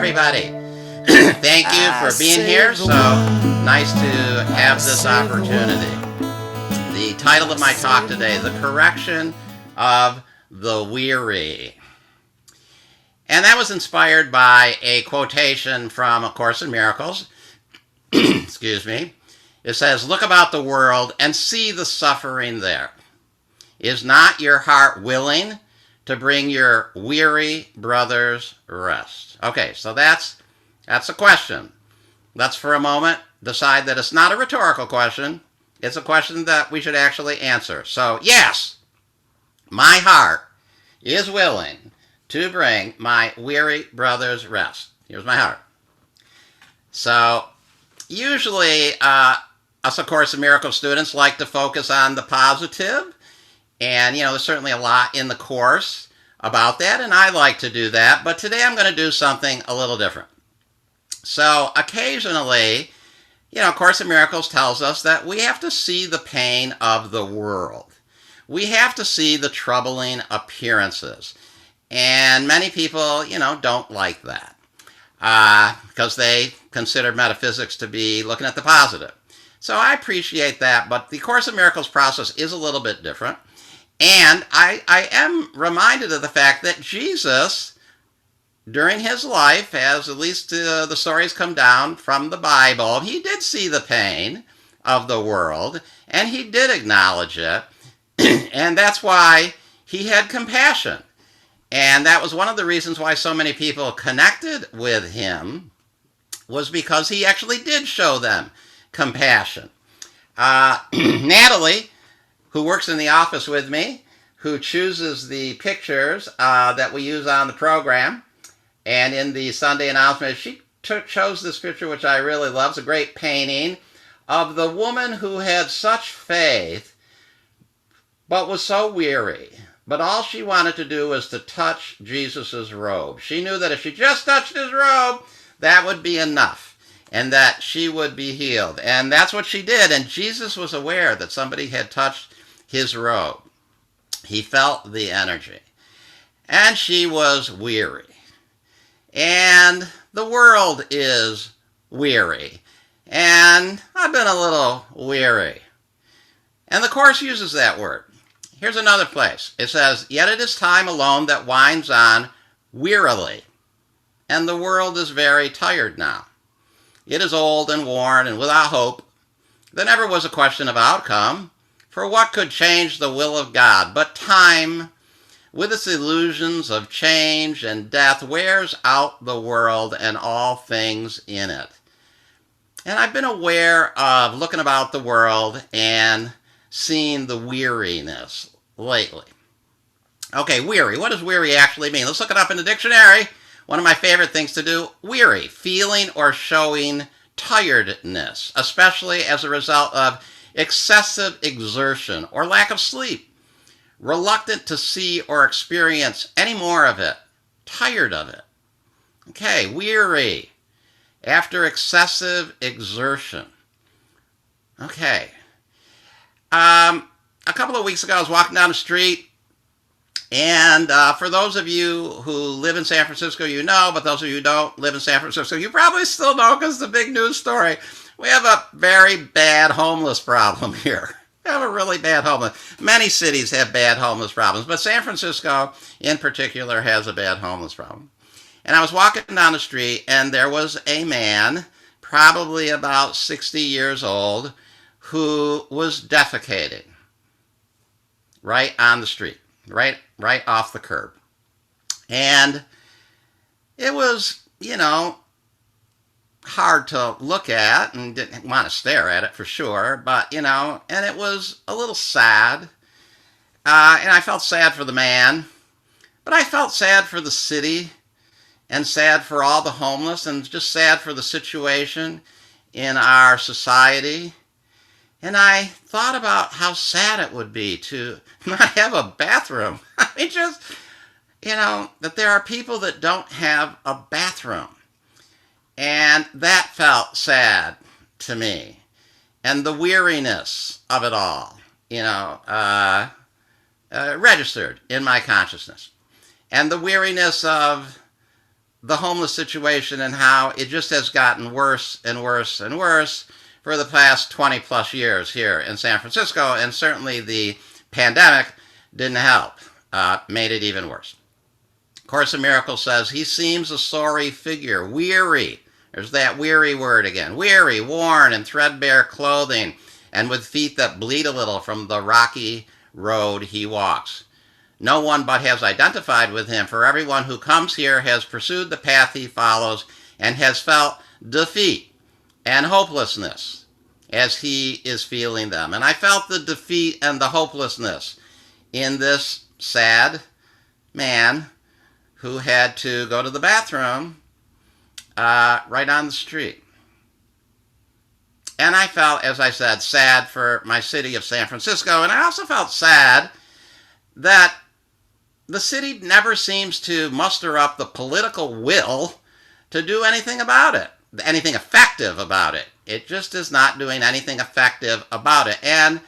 everybody. Thank you for being here. So nice to have this opportunity. The title of my talk today, The Correction of the Weary. And that was inspired by a quotation from A Course in Miracles. Excuse me. It says, "Look about the world and see the suffering there. Is not your heart willing to bring your weary brothers rest?" Okay, so that's a question. Let's for a moment decide that it's not a rhetorical question. It's a question that we should actually answer. So, yes, my heart is willing to bring my weary brothers rest. Here's my heart. So, usually, us A Course in Miracles students like to focus on the positive. And, there's certainly a lot in the Course about that, and I like to do that. But today I'm going to do something a little different. So, occasionally, Course in Miracles tells us that we have to see the pain of the world. We have to see the troubling appearances. And many people, don't like that. Because they consider metaphysics to be looking at the positive. So I appreciate that, but the Course in Miracles process is a little bit different. And I am reminded of the fact that Jesus, during his life, as at least the stories come down from the Bible, he did see the pain of the world, and he did acknowledge it. And that's why he had compassion. And that was one of the reasons why so many people connected with him, was because he actually did show them compassion. Natalie, who works in the office with me, who chooses the pictures that we use on the program, and in the Sunday announcement, she chose this picture, which I really love. It's a great painting of the woman who had such faith, but was so weary. But all she wanted to do was to touch Jesus' robe. She knew that if she just touched his robe, that would be enough, and that she would be healed. And that's what she did. And Jesus was aware that somebody had touched his robe. He felt the energy. And she was weary. And the world is weary. And I've been a little weary. And the Course uses that word. Here's another place. It says, "Yet it is time alone that winds on wearily. And the world is very tired now. It is old and worn and without hope. There never was a question of outcome. For what could change the will of God? But time, with its illusions of change and death, wears out the world and all things in it." And I've been aware of looking about the world and seeing the weariness lately. Okay, weary. What does weary actually mean? Let's look it up in the dictionary. One of my favorite things to do, weary, feeling or showing tiredness, especially as a result of excessive exertion or lack of sleep, reluctant to see or experience any more of it, tired of it. Okay, weary, after excessive exertion. Okay. A couple of weeks ago, I was walking down the street, and for those of you who live in San Francisco, you know, but those of you who don't live in San Francisco, you probably still know because it's a big news story. We have a very bad homeless problem here. We have a really bad homeless. Many cities have bad homeless problems, but San Francisco in particular has a bad homeless problem. And I was walking down the street, and there was a man, probably about 60 years old, who was defecating right on the street, right off the curb. And it was, hard to look at, and didn't want to stare at it for sure, but, and it was a little sad. And I felt sad for the man, but I felt sad for the city, and sad for all the homeless, and just sad for the situation in our society. And I thought about how sad it would be to not have a bathroom. I mean, just, that there are people that don't have a bathroom. And that felt sad to me. And the weariness of it all, registered in my consciousness. And the weariness of the homeless situation and how it just has gotten worse and worse and worse for the past 20 plus years here in San Francisco, and certainly the pandemic didn't help, made it even worse. Course in Miracles says, he seems a sorry figure, weary. There's that weary word again. Weary, worn, and threadbare clothing, and with feet that bleed a little from the rocky road he walks. No one but has identified with him, for everyone who comes here has pursued the path he follows and has felt defeat and hopelessness as he is feeling them. And I felt the defeat and the hopelessness in this sad man who had to go to the bathroom right on the street. And I felt, as I said, sad for my city of San Francisco, and I also felt sad that the city never seems to muster up the political will to do anything about it, anything effective about it. It just is not doing anything effective about it. And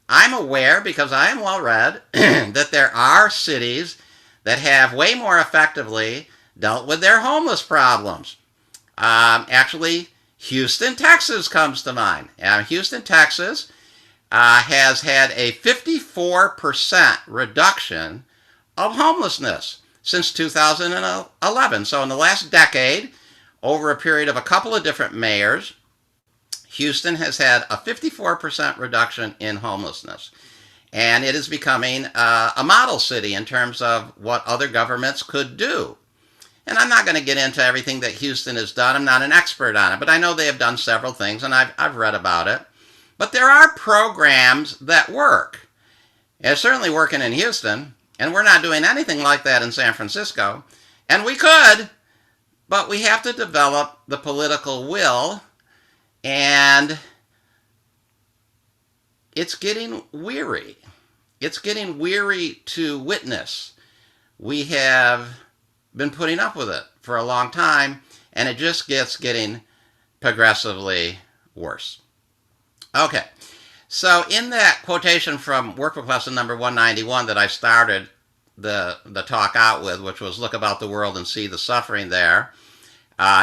I'm aware, because I am well read, that there are cities that have way more effectively dealt with their homeless problems. Actually, Houston, Texas comes to mind. Houston, Texas has had a 54% reduction of homelessness since 2011. So in the last decade, over a period of a couple of different mayors, Houston has had a 54% reduction in homelessness. And it is becoming a model city in terms of what other governments could do. And I'm not going to get into everything that Houston has done. I'm not an expert on it, but I know they have done several things, and I've read about it. But there are programs that work. It's certainly working in Houston, and we're not doing anything like that in San Francisco. And we could, but we have to develop the political will, and it's getting weary. It's getting weary to witness. We have been putting up with it for a long time, and it just getting progressively worse. Okay, so in that quotation from workbook lesson number 191 that I started the talk out with, which was look about the world and see the suffering there,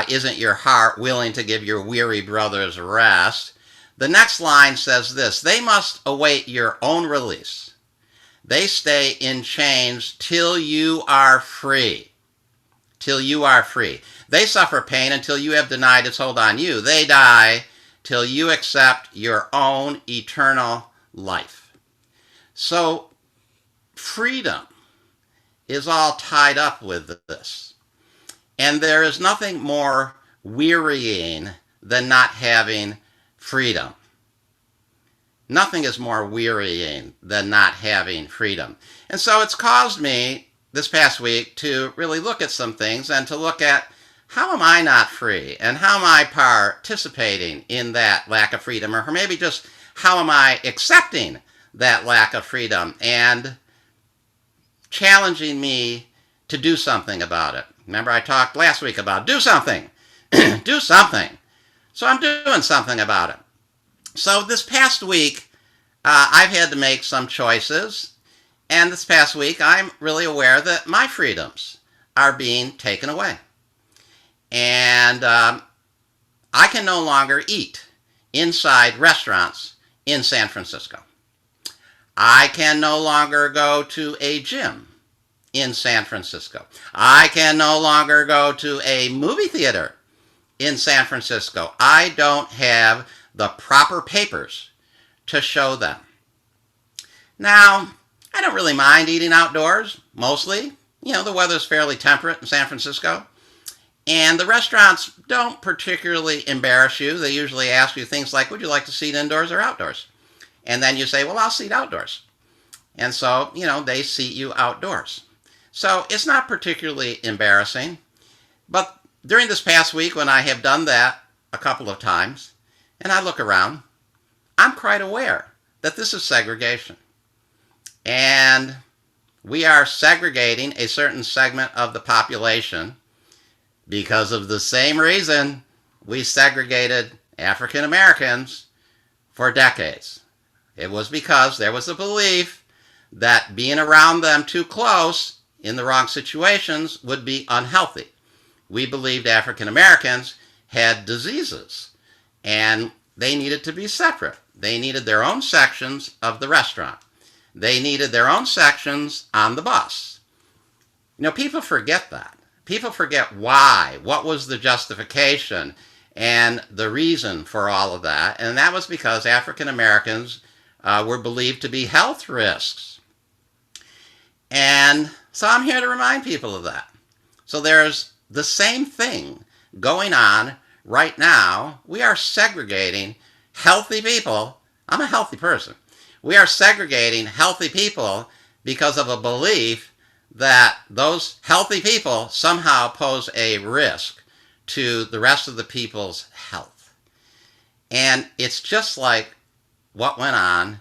isn't your heart willing to give your weary brothers rest? The next line says this: they must await your own release. They stay in chains till you are free. Till you are free. They suffer pain until you have denied its hold on you. They die till you accept your own eternal life. So freedom is all tied up with this. And there is nothing more wearying than not having freedom. Nothing is more wearying than not having freedom. And so it's caused me this past week to really look at some things and to look at how am I not free and how am I participating in that lack of freedom, or maybe just how am I accepting that lack of freedom and challenging me to do something about it. Remember I talked last week about do something, do something. So I'm doing something about it. So this past week, I've had to make some choices, and this past week I'm really aware that my freedoms are being taken away. And I can no longer eat inside restaurants in San Francisco. I can no longer go to a gym in San Francisco. I can no longer go to a movie theater in San Francisco. I don't have the proper papers to show them. Now, I don't really mind eating outdoors, mostly. You know, the weather's fairly temperate in San Francisco. And the restaurants don't particularly embarrass you. They usually ask you things like, would you like to seat indoors or outdoors? And then you say, well, I'll seat outdoors. And so, you know, they seat you outdoors. So it's not particularly embarrassing. But during this past week, when I have done that a couple of times, and I look around, I'm quite aware that this is segregation. And we are segregating a certain segment of the population because of the same reason we segregated African Americans for decades. It was because there was a belief that being around them too close in the wrong situations would be unhealthy, we believed African Americans had diseases and they needed to be separate. They needed their own sections of the restaurant. They needed their own sections on the bus. People forget that. People forget why. What was the justification and the reason for all of that? And that was because African Americans were believed to be health risks. And so I'm here to remind people of that. So there's the same thing going on right now. We are segregating healthy people. I'm a healthy person. We are segregating healthy people because of a belief that those healthy people somehow pose a risk to the rest of the people's health. And it's just like what went on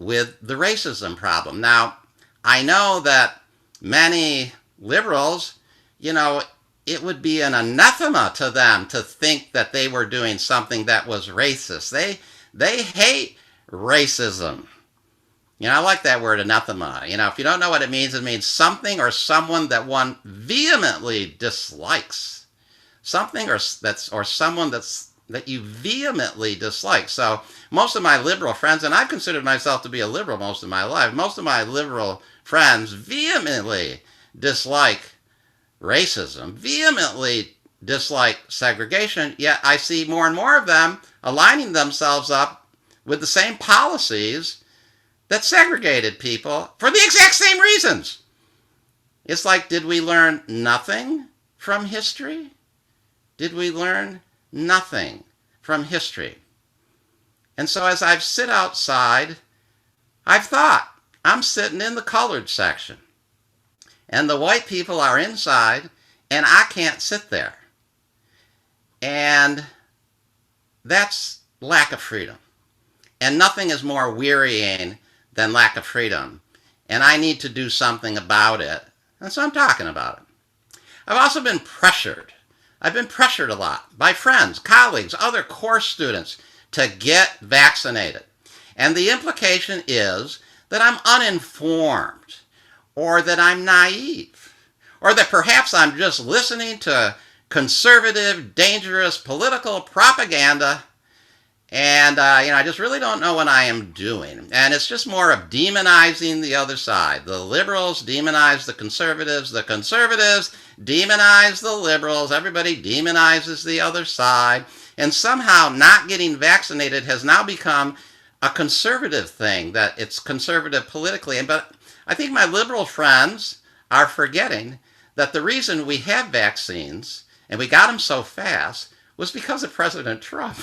with the racism problem. Now, I know that many liberals, it would be an anathema to them to think that they were doing something that was racist. They hate racism. I like that word anathema. If you don't know what it means something or someone that one vehemently dislikes. Something or someone that you vehemently dislike. So most of my liberal friends, and I've considered myself to be a liberal most of my life, most of my liberal friends vehemently dislike racism, vehemently dislike segregation, yet I see more and more of them aligning themselves up with the same policies that segregated people for the exact same reasons. It's like, did we learn nothing from history? Did we learn nothing from history? And so as I've sit outside, I've thought, I'm sitting in the colored section. And the white people are inside, and I can't sit there. And that's lack of freedom. And nothing is more wearying than lack of freedom. And I need to do something about it. And so I'm talking about it. I've also been pressured. I've been pressured a lot by friends, colleagues, other course students to get vaccinated. And the implication is that I'm uninformed, or that I'm naive, or that perhaps I'm just listening to conservative, dangerous political propaganda, and I just really don't know what I am doing. And it's just more of demonizing the other side. The liberals demonize the conservatives demonize the liberals, everybody demonizes the other side, and somehow not getting vaccinated has now become a conservative thing, that it's conservative politically. But I think my liberal friends are forgetting that the reason we have vaccines, and we got them so fast, was because of President Trump.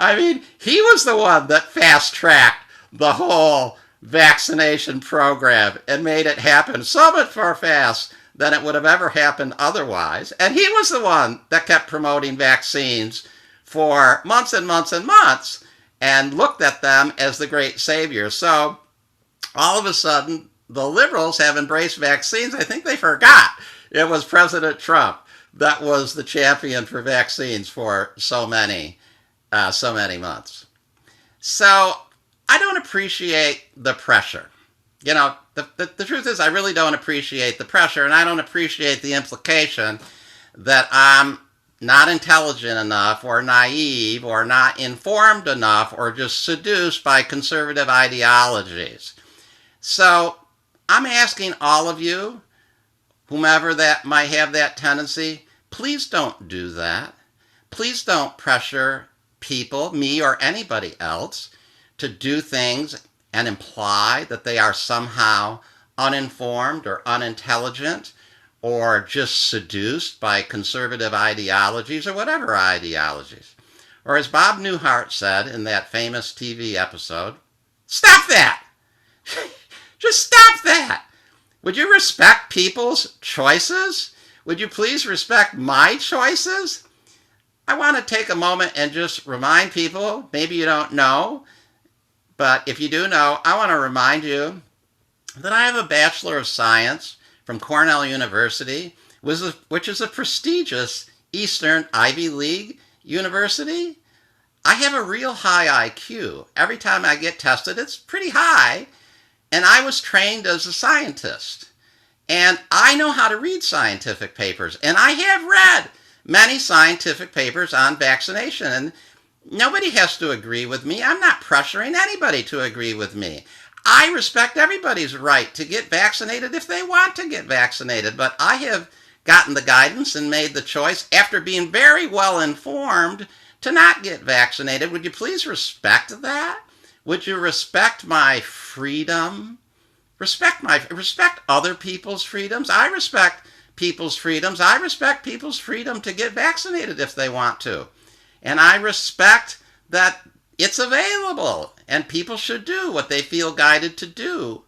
I mean, he was the one that fast-tracked the whole vaccination program and made it happen so much more fast than it would have ever happened otherwise. And he was the one that kept promoting vaccines for months and months and months and looked at them as the great savior. So all of a sudden, the liberals have embraced vaccines. I think they forgot it was President Trump that was the champion for vaccines for so many months. So I don't appreciate the pressure. The truth is I really don't appreciate the pressure, and I don't appreciate the implication that I'm not intelligent enough or naive or not informed enough or just seduced by conservative ideologies. So I'm asking all of you, whomever that might have that tendency, please don't do that. Please don't pressure people, me or anybody else, to do things and imply that they are somehow uninformed or unintelligent or just seduced by conservative ideologies or whatever ideologies. Or as Bob Newhart said in that famous TV episode, stop that! Just stop that! Would you respect people's choices? Would you please respect my choices? I want to take a moment and just remind people, maybe you don't know, but if you do know, I want to remind you that I have a Bachelor of Science from Cornell University, which is a prestigious Eastern Ivy League university. I have a real high IQ. Every time I get tested, it's pretty high. And I was trained as a scientist. And I know how to read scientific papers, and I have read many scientific papers on vaccination, and nobody has to agree with me. I'm not pressuring anybody to agree with me. I respect everybody's right to get vaccinated if they want to get vaccinated, but I have gotten the guidance and made the choice after being very well informed to not get vaccinated. Would you please respect that? Would you respect my freedom? Respect other people's freedoms. I respect people's freedoms. I respect people's freedom to get vaccinated if they want to. And I respect that it's available and people should do what they feel guided to do.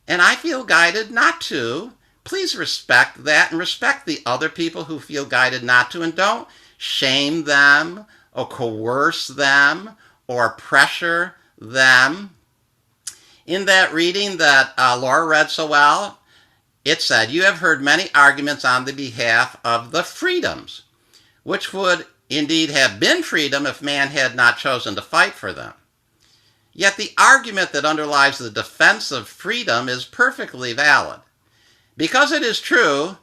And I feel guided not to. Please respect that and respect the other people who feel guided not to, and don't shame them or coerce them or pressure them. In that reading that Laura read so well, it said, "You have heard many arguments on the behalf of the freedoms, which would indeed have been freedom if man had not chosen to fight for them. Yet the argument that underlies the defense of freedom is perfectly valid. Because it is true,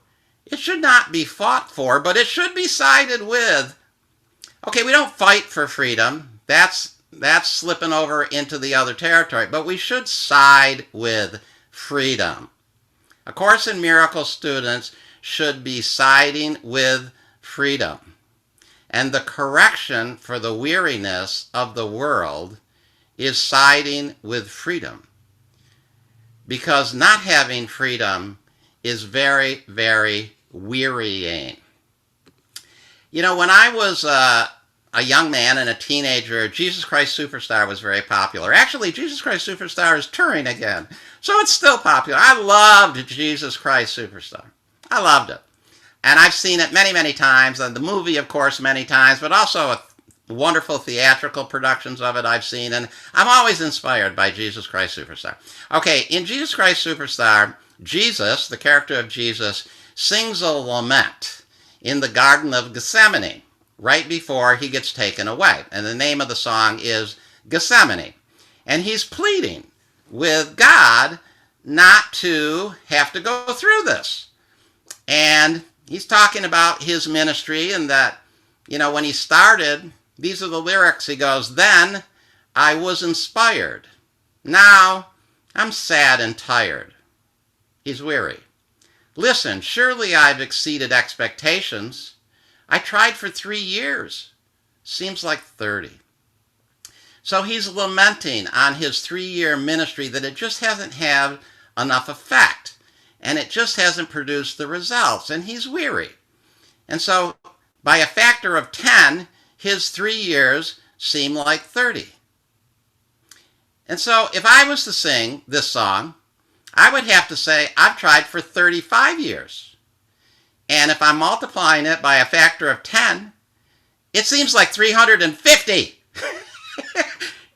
it should not be fought for, but it should be sided with." Okay, we don't fight for freedom. That's slipping over into the other territory, but we should side with freedom. A Course in Miracles students should be siding with freedom. And the correction for the weariness of the world is siding with freedom. Because not having freedom is very, very wearying. You know, when I was a young man and a teenager, Jesus Christ Superstar was very popular. Actually, Jesus Christ Superstar is touring again, so it's still popular. I loved Jesus Christ Superstar. I loved it. And I've seen it many, many times, and the movie, of course, many times, but also wonderful theatrical productions of it I've seen, and I'm always inspired by Jesus Christ Superstar. Okay, in Jesus Christ Superstar, Jesus, the character of Jesus, sings a lament in the Garden of Gethsemane right before he gets taken away. And the name of the song is Gethsemane. And he's pleading with God not to have to go through this. And he's talking about his ministry and that, you know, when he started, these are the lyrics. He goes, "Then I was inspired. Now I'm sad and tired." He's weary. "Listen, surely I've exceeded expectations. I tried for 3 years. Seems like 30. So he's lamenting on his 3-year ministry that it just hasn't had enough effect. And it just hasn't produced the results. And he's weary. And so by a factor of 10, his 3 years seem like 30. And so if I was to sing this song, I would have to say I've tried for 35 years. And if I'm multiplying it by a factor of 10, it seems like 350.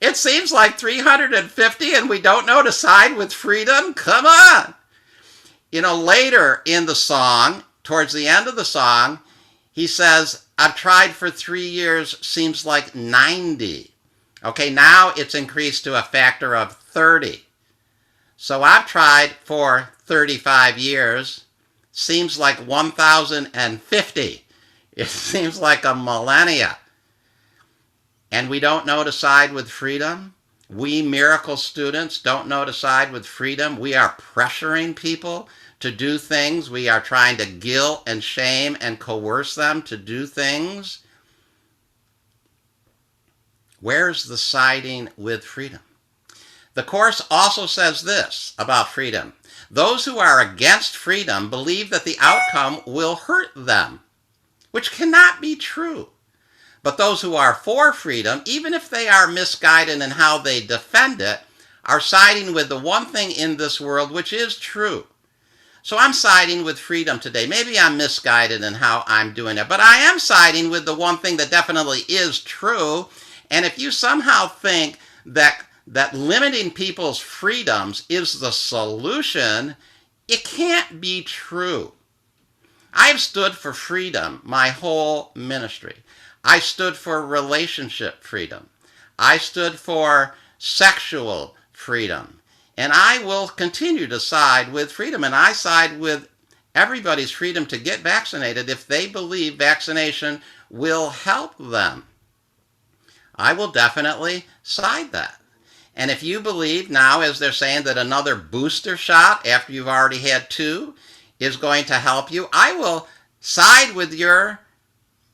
It seems like 350, and we don't know to side with freedom? Come on. You know, later in the song, towards the end of the song, he says, "I've tried for 3 years, seems like 90. Okay, now it's increased to a factor of 30. So I've tried for 35 years, seems like 1,050. It seems like a millennia. And we don't know to side with freedom. We miracle students don't know to side with freedom. We are pressuring people to do things. We are trying to guilt and shame and coerce them to do things. Where's the siding with freedom? The Course also says this about freedom. Those who are against freedom believe that the outcome will hurt them, which cannot be true. But those who are for freedom, even if they are misguided in how they defend it, are siding with the one thing in this world which is true. So I'm siding with freedom today. Maybe I'm misguided in how I'm doing it, but I am siding with the one thing that definitely is true. And if you somehow think that limiting people's freedoms is the solution, it can't be true. I've stood for freedom my whole ministry. I stood for relationship freedom. I stood for sexual freedom. And I will continue to side with freedom, and I side with everybody's freedom to get vaccinated if they believe vaccination will help them. I will definitely side that. And if you believe now, as they're saying, that another booster shot after you've already had 2 is going to help you, I will side with your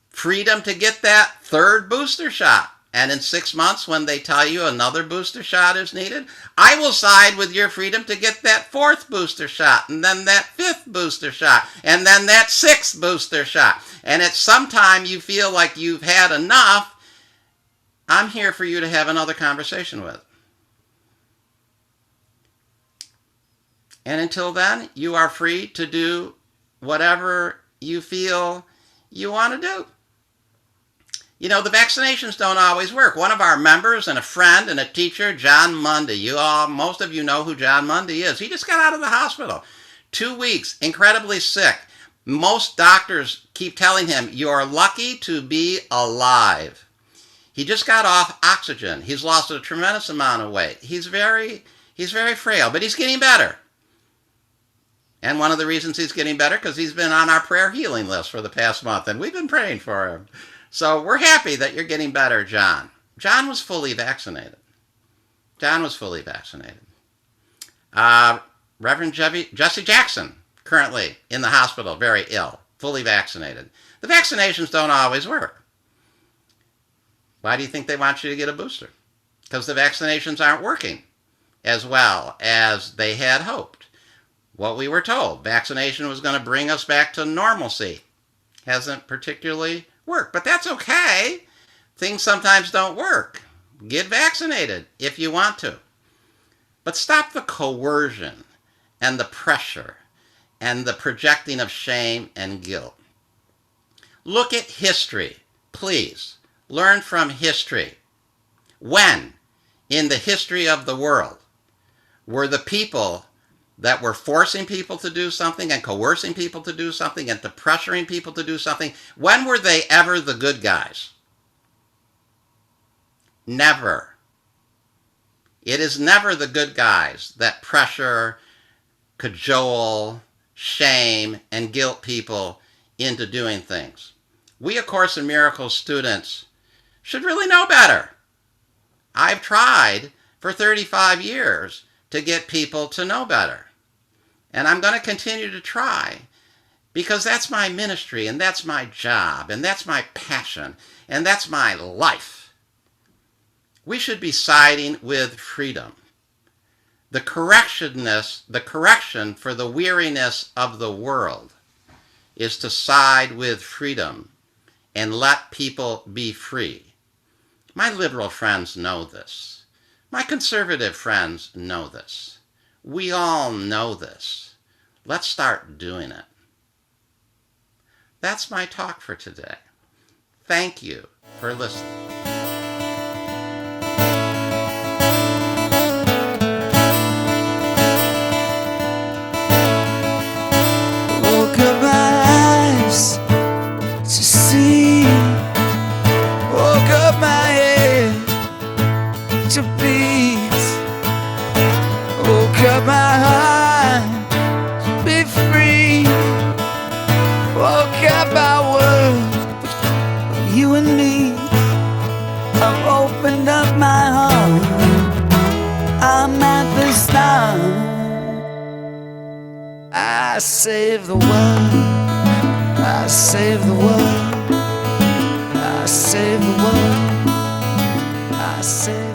freedom to get that 3rd booster shot. And in 6 months, when they tell you another booster shot is needed, I will side with your freedom to get that 4th booster shot, and then that 5th booster shot, and then that 6th booster shot. And at some time you feel like you've had enough, I'm here for you to have another conversation with. And until then, you are free to do whatever you feel you want to do. You know, the vaccinations don't always work. One of our members and a friend and a teacher, John Mundy, most of you know who John Mundy is. He just got out of the hospital. 2 weeks, incredibly sick. Most doctors keep telling him, you're lucky to be alive. He just got off oxygen. He's lost a tremendous amount of weight. He's very frail, but he's getting better. And one of the reasons he's getting better, because he's been on our prayer healing list for the past month, and we've been praying for him. So we're happy that you're getting better, John. John was fully vaccinated. John was fully vaccinated. Reverend Jesse Jackson, currently in the hospital, very ill, fully vaccinated. The vaccinations don't always work. Why do you think they want you to get a booster? Because the vaccinations aren't working as well as they had hoped. What we were told, vaccination was going to bring us back to normalcy. Hasn't particularly worked, but that's okay. Things sometimes don't work. Get vaccinated if you want to. But stop the coercion and the pressure and the projecting of shame and guilt. Look at history, please. Learn from history. When, in the history of the world, were the people that were forcing people to do something and coercing people to do something and to pressuring people to do something, when were they ever the good guys? Never. It is never the good guys that pressure, cajole, shame, and guilt people into doing things. We, A Course in Miracles students, should really know better. I've tried for 35 years to get people to know better. And I'm going to continue to try, because that's my ministry, and that's my job, and that's my passion, and that's my life. We should be siding with freedom. The correction for the weariness of the world is to side with freedom and let people be free. My liberal friends know this. My conservative friends know this. We all know this. Let's start doing it. That's my talk for today. Thank you for listening. Open my eyes to see. Woke up my head to beat. Woke up my heart to be free. Woke up our world, you and me. I've opened up my heart. I'm at the start. I save the world. I save the world. I save the world. I save